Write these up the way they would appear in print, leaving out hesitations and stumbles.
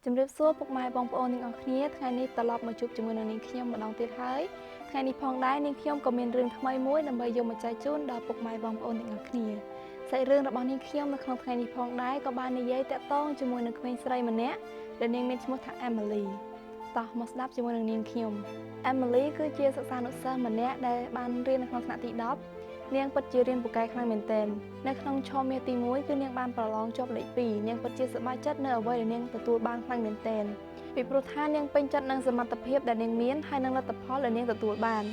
ជំរាបសួរពុកម៉ែបងប្អូនទាំងអស់គ្នាថ្ងៃនេះត្រឡប់មកជួបជាមួយនឹងនាងខ្ញុំម្ដងទៀតហើយថ្ងៃនេះផងដែរនាងខ្ញុំក៏មានរឿងថ្មីមួយដើម្បីយកមកចែកជូនដល់ពុកម៉ែបងប្អូនទាំងអស់គ្នាសាច់រឿងរបស់នាងខ្ញុំនៅក្នុងថ្ងៃនេះផងដែរក៏បាននិយាយតាក់ទងជាមួយនឹងក្មេងស្រីម្នាក់ដែលនាងមានឈ្មោះថា Emily តោះមកស្ដាប់ជាមួយនឹងនាងខ្ញុំ Emily គឺជាសិស្សានុសិស្សម្នាក់ដែលបានរៀននៅក្នុងថ្នាក់ទី10នាងពិតជារៀនពូកែខ្លាំងមែនទែននៅក្នុងឆមាសទី1គឺនាងបានប្រឡងជាប់លេខ2នាងពិតជាសប្បាយចិត្តនៅអ្វីដែលនាងទទួលបានខ្លាំងមែនទែនពីព្រោះថានាងពេញចិត្តនឹងសមត្ថភាពដែលនាងមានហើយនឹងលទ្ធផលដែលនាងទទួលបាន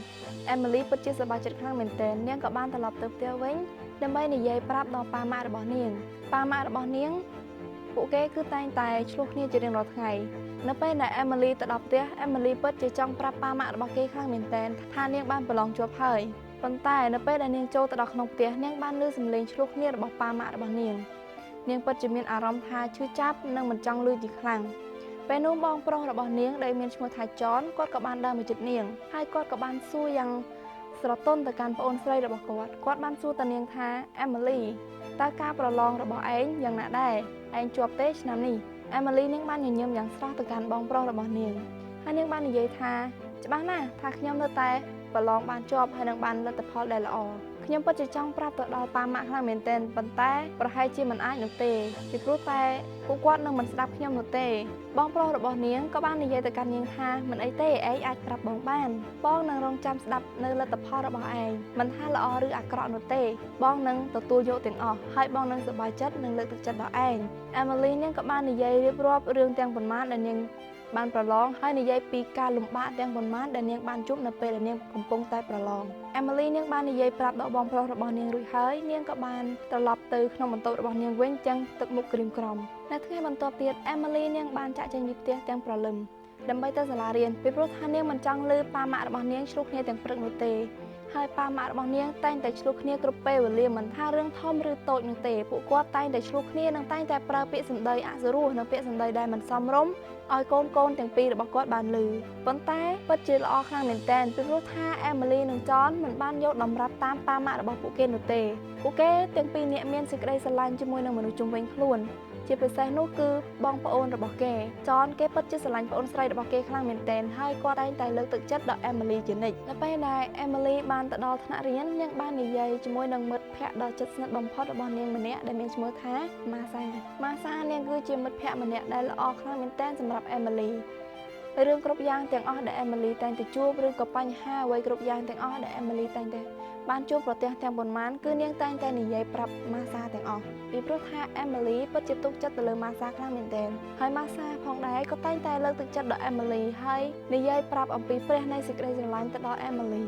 Emily ពិតជាសប្បាយចិត្តខ្លាំងមែនទែននាងក៏បានត្រឡប់ទៅផ្ទះវិញដើម្បីនិយាយប្រាប់ដល់ប៉ាម៉ាក់របស់នាងប៉ាម៉ាក់របស់នាងពួកគេគឺតែងតែឆ្លោះគ្នាជារៀងរាល់ថ្ងៃនៅពេលដែល Emily ទៅដល់ផ្ទះ Emily ពិតជាចង់ប្រាប់ប៉ាម៉ាក់របស់គេខ្លាំងមែនទែនថានាងបានប្រឡងជាប់ហើយប៉ុន្តែនៅពេលដែលនាងចូលទៅដល់ក្នុងផ្ទះនាងបានឮសំឡេងឆ្លោះគ្នារបស់ប៉ាម៉ាក់របស់នាងពិតជាមានអារម្មណ៍ថាឈឺចាប់និងមិនចង់ឮជាខ្លាំងពេលនោះបងប្រុសរបស់នាងដែលមានឈ្មោះថា John គាត់ក៏បានដើរមកជិតនាងហើយគាត់ក៏បានសួរយ៉ាងស្រទន់ទៅកាន់ប្អូនស្រីរបស់គាត់បានសួរទៅនាងថា Emily តើការប្រឡងរបស់ឯងយ៉ាងណាដែរឯងជាប់ទេឆ្នាំនេះ Emily នាងបានញញឹមយ៉ាងស្រស់ទៅកាន់បងប្រុសរបស់នាងហើយនាងបាននិយាយថាច្បាស់ណាស់ថាខ្ញុំនៅតែប្រឡងបានជាប់ហើយនឹងបានលទ្ធផលដែលល្អខ្ញុំពិតជាចង់ប្រាប់ទៅដល់ប៉ាម៉ាក់ខ្លាំងមែនទែនប៉ុន្តែប្រហែលជាមិនអាចនោះទេពីព្រោះតែពួកគាត់នឹងមិនស្ដាប់ខ្ញុំនោះទេបងប្រុសរបស់នាងក៏បាននិយាយទៅកាន់នាងថាមិនអីទេឯងអាចប្រាប់បងបានបងនឹងរងចាំស្ដាប់នៅលទ្ធផលរបស់ឯងមិនថាល្អឬអាក្រក់នោះទេបងនឹងទទួលយកទាំងអស់ហើយបងនឹងសប្បាយចិត្តនិងលើកទឹកចិត្តដល់ឯង Emily នាងក៏បាននិយាយរៀបរាប់រឿងទាំងប៉ុន្មានដែលនាងបានប្រឡងហើយនិយាយពីការលំបាកទាំងប៉ុន្មានដែលនាងបានជួបនៅពេលដែលនាងកំពុងតែប្រឡង Emily នាងបាននិយាយប្រាប់ដល់បងប្រុសរបស់នាងរួចហើយនាងក៏បានត្រឡប់ទៅក្នុងបន្ទប់របស់នាងវិញទាំងទឹកមុខក្រៀមក្រំនៅថ្ងៃបន្ទាប់ទៀត Emily នាងបានចាក់ចេញពីផ្ទះទាំងព្រលឹមដើម្បីទៅសាលារៀនពីព្រោះថានាងមិនចង់ឮប៉ាម៉ាក់របស់នាងឆ្លោះគ្នាទាំងព្រឹកនោះទេហើយប៉ាម៉ាក់របស់នាងតែងតែឆ្លោះគ្នាគ្រប់ពេលវេលាមិនថារឿងធំឬតូចនោះទេពួកគាត់តែងតែឆ្លោះគ្នានិងតែងតែប្រើពាក្យសម្ដីអសុរោះនិងពាក្យសម្ដីដែលមិនសមរម្យឲ្យកូនទាំងពីររបស់គាត់បានឮប៉ុន្តែពិតជាល្អខ្លាំងមែនទែនពីព្រោះថា Emily និង John មិនបានយកតម្រាប់តាមប៉ាម៉ាក់របស់ពួកគេនោះទេពួកគេទាំងពីរនាក់មានសេចក្តីស្រឡាញ់ជាមួយនឹងមនុស្សជុំវិញខ្លួនជាពិសេសនោះគឺបងប្អូនរបស់គេ John គេពិតជាស្រឡាញ់ប្អូនស្រីរបស់គេខ្លាំងមែនទែនហើយគាត់តែងតែលើកទឹកចិត្តដល់ Emily ជានិច្ចនៅពេលដែល Emily បានទៅដល់ថ្នាក់រៀននាងបាននិយាយជាមួយនឹងមិត្តភ័ក្តិដ៏ជិតស្និទ្ធបំផុតរបស់នាងម្នាក់ដែលមានឈ្មោះថា Masa នាងគឺជាមិត្តភ័ក្តិម្នាក់ដែលល្អខ្លាំងមែនទែនសម្រាប់ Emily រឿងគ្រប់យ៉ាងទាំងអស់ដែល Emily តែងតែជួបឬក៏បញ្ហាអ្វីគ្រប់យ៉ាងទាំងអស់ដែល Emily តែងតែបានជួបប្រទះទាំងប៉ុន្មានគឺនាងតែងតែនិយាយប្រាប់ Masa ទាំងអស់ពីព្រោះថា Emily ពិតជាទុកចិត្តទៅលើ Masa ខ្លាំងមែនទែនហើយ Masa ផងដែរក៏តែងតែលើកទឹកចិត្តដល់ Emily ហើយនិយាយប្រាប់អំពីព្រះនៃសេចក្តីស្រឡាញ់ទៅដល់ Emily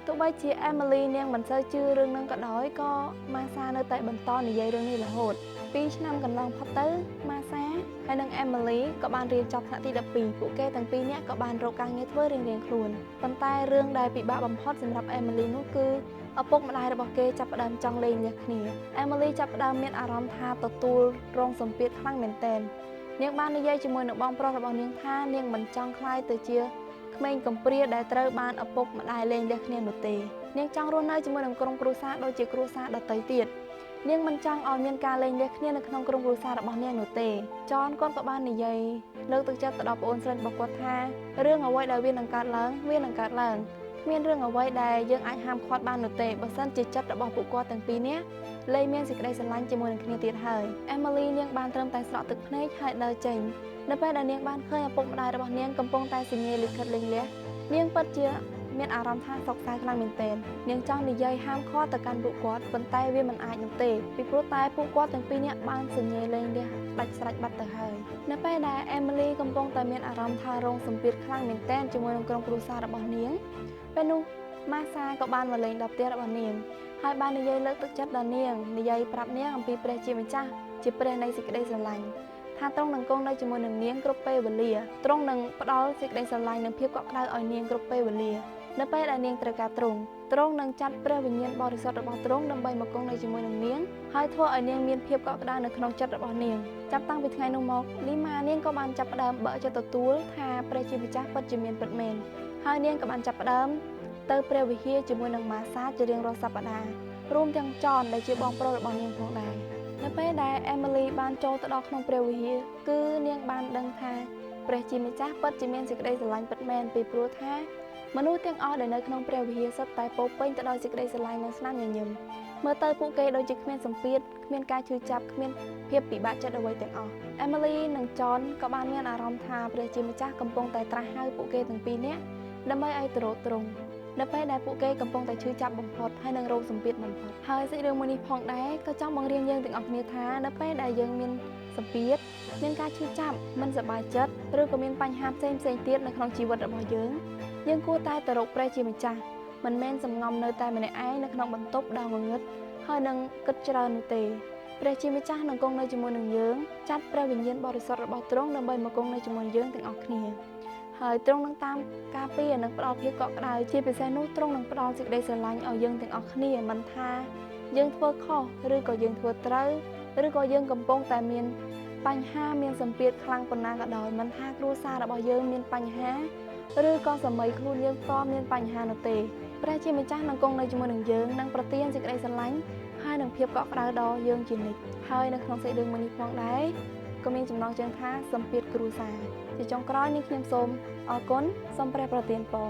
ទោះបីជា Emily នាងមិនសូវជឿរឿងនឹងក៏ដោយក៏ Masa នៅតែបន្តនិយាយរឿងនេះរហូត2ឆ្នាំកន្លងផុតទៅ Masa ហើយនិង Emily ក៏បានរៀនចប់ថ្នាក់ទី12ពួកគេទាំងពីរនាក់ក៏បានរកការងារធ្វើរៀងៗខ្លួនប៉ុន្តែរឿងដែលពិបាកបំផុតសម្រាប់ Emily នោះគឺឪពុកម្ដាយរបស់គេចាប់ផ្ដើមចង់លេងលះគ្នា Emily ចាប់ផ្ដើមមានអារម្មណ៍ថាទទួលរងសម្ពាធខ្លាំងមែនទែននាងបាននិយាយជាមួយនឹងបងប្រុសរបស់នាងថានាងមិនចង់ក្លាយទៅជាក្មេងកំព្រាដែលត្រូវបានឪពុកម្ដាយលេងលះគ្នានោះទេនាងចង់រស់នៅជាមួយនឹងក្រុមគ្រួសារដូចជាគ្រួសារដទៃទៀតនាងមិនចង់ឲ្យមានការលេងលះគ្នានៅក្នុងក្រុមគ្រួសាររបស់នាងនោះទេ John គាត់ក៏បាននិយាយលើកទឹកចិត្តទៅដល់ប្អូនស្រីរបស់គាត់ថារឿងអ្វីដែលវានឹងកើតឡើងវានឹងកើតឡើងគ្មានរឿងអ្វីដែលយើងអាចហាមឃាត់បាននោះទេបើសិនជាចិត្តរបស់ពួកគាត់ទាំងពីរនាក់លែងមានសេចក្តីស្រឡាញ់ជាមួយនឹងគ្នាទៀតហើយ Emily នាងបានត្រឹមតែស្រក់ទឹកភ្នែកហើយដើរចេញនៅពេលដែលនាងបានឃើញឪពុកម្ដាយរបស់នាងកំពុងតែសញ្ញាលិខិតលេងលះនាងពិតជាមានអារម្មណ៍ថាសោកសៅខ្លាំងមែនទែននាងចង់និយាយហាមឃាត់ទៅកាន់ពួកគាត់ប៉ុន្តែវាមិនអាចនោះទេពីព្រោះតែពួកគាត់ទាំងពីរនាក់បានសញ្ញាលេងលះដាច់ស្រេចបាត់ទៅហើយនៅពេលដែល Emily កំពុងតែមានអារម្មណ៍ថារងសម្ពាធខ្លាំងមែនទែនជាមួយនឹងក្រុមគ្រួសាររបស់នាងពេលនោះ Masa ក៏បានមកលេងដល់ផ្ទះរបស់នាងហើយបាននិយាយលើកទឹកចិត្តដល់នាងនិយាយប្រាប់នាងអំពីព្រះជាម្ចាស់ជាព្រះនៃសេចក្តីស្រឡាញ់ថាទ្រង់នឹងគង់នៅជាមួយនឹងនាងគ្រប់ពេលវេលាទ្រង់នឹងផ្ដល់សេចក្តីស្រឡាញ់និងភាពកក់ក្ដៅឲ្យនាងគ្រប់ពេលវេលានៅពេលដែលនាងត្រូវការទ្រង់នឹងចាត់ព្រះវិញ្ញាណបរិសុទ្ធរបស់ទ្រង់ដើម្បីមកគង់នៅជាមួយនឹងនាងហើយធ្វើឲ្យនាងមានភាពកក់ក្ដៅនៅក្នុងចិត្តរបស់នាងចាប់តាំងពីថ្ងៃនោះមកលីម៉ានាងក៏បានចាប់ផ្ដើមបើកចិត្តទទួលថាព្រះជាម្ចាស់ពិតជាមានពិតមែនហើយនាងក៏បានចាប់ផ្ដើមទៅព្រះវិហារជាមួយនឹង Masa ជារៀងរាល់សប្ដាហ៍រួមទាំង John ដែលជាបងប្រុសរបស់នាងផងដែរ ន នៅពេលដែល Emily បានចូលទៅដល់ក្នុងព្រះវិហារគឺនាងបានដឹងថាព្រះជាម្ចាស់ពិតជាមានសេចក្តីស្រឡាញ់ពិតមែនពីព្រោះថាមនុស្សទាំងអស់ដែលនៅក្នុងព្រះវិហារសុទ្ធតែពោរពេញទៅដោយសេចក្តីស្រឡាញ់និងស្នាមញញឹមមើលទៅពួកគេដូចជាគ្មានសម្ពាធគ្មានការឈឺចាប់គ្មានភាពពិបាកចិត្តអ្វីទាំងអស់ Emily និង John ក៏បានមានអារម្មណ៍ថាព្រះជាម្ចាស់កំពុងតែត្រាស់ហៅពួកគេទាំងពីរនាក់ដើម្បីឲ្យទៅរកទ្រង់នៅពេលដែលពួកគេកំពុងតែឈឺចាប់បំផុតហើយនឹងរោគសម្ពាធបំផុតហើយសាច់រឿងមួយនេះផងដែរក៏ចង់បង្រៀនយើងទាំងអស់គ្នាថានៅពេលដែលយើងមានសម្ពាធមានការឈឺចាប់មិនសប្បាយចិត្តឬក៏មានបញ្ហាផ្សេងទៀតនៅក្នុងជីវិតរបស់យើងគួរតែទៅរកព្រះជាម្ចាស់មិនមែនសំងំនៅតែម្នាក់ឯងនៅក្នុងបន្ទប់ដ៏ងងឹតហើយនឹងគិតច្រើននោះទេព្រះជាម្ចាស់នឹងគង់នៅជាមួយនឹងយើងចាត់ព្រះវិញ្ញាណបរិសុទ្ធរបស់ទ្រង់ដើម្បីមកគង់នៅជាមួយយើងទាំងអស់គ្នាហើយទ្រង់នឹងតាមការពារនិងផ្ដល់ភាពកក់ក្ដៅជាពិសេសនោះទ្រង់នឹងផ្ដល់សេចក្តីស្រឡាញ់ឲ្យយើងទាំងអស់គ្នាមិនថាយើងធ្វើខុសឬក៏យើងធ្វើត្រូវឬក៏យើងកំពុងតែមានបញ្ហាមានសម្ពាធខ្លាំងប៉ុណ្ណាក៏ដោយមិនថាគ្រួសាររបស់យើងមានបញ្ហាឬក៏សម័យខ្លួនយើងក៏មានបញ្ហានោះទេព្រះជាម្ចាស់នឹងគង់នៅជាមួយនឹងយើងនិងប្រទានសេចក្តីស្រឡាញ់ហើយនឹងភាពកក់ក្ដៅដល់យើងជានិច្ចហើយនៅក្នុងសេចក្តីមួយនេះផងដែរក៏មានចំណងជើងថាសម្ពាធគ្រួសារជាចុងក្រោយនេះខ្ញុំសូមអរគុណសូមព្រះប្រទានពរ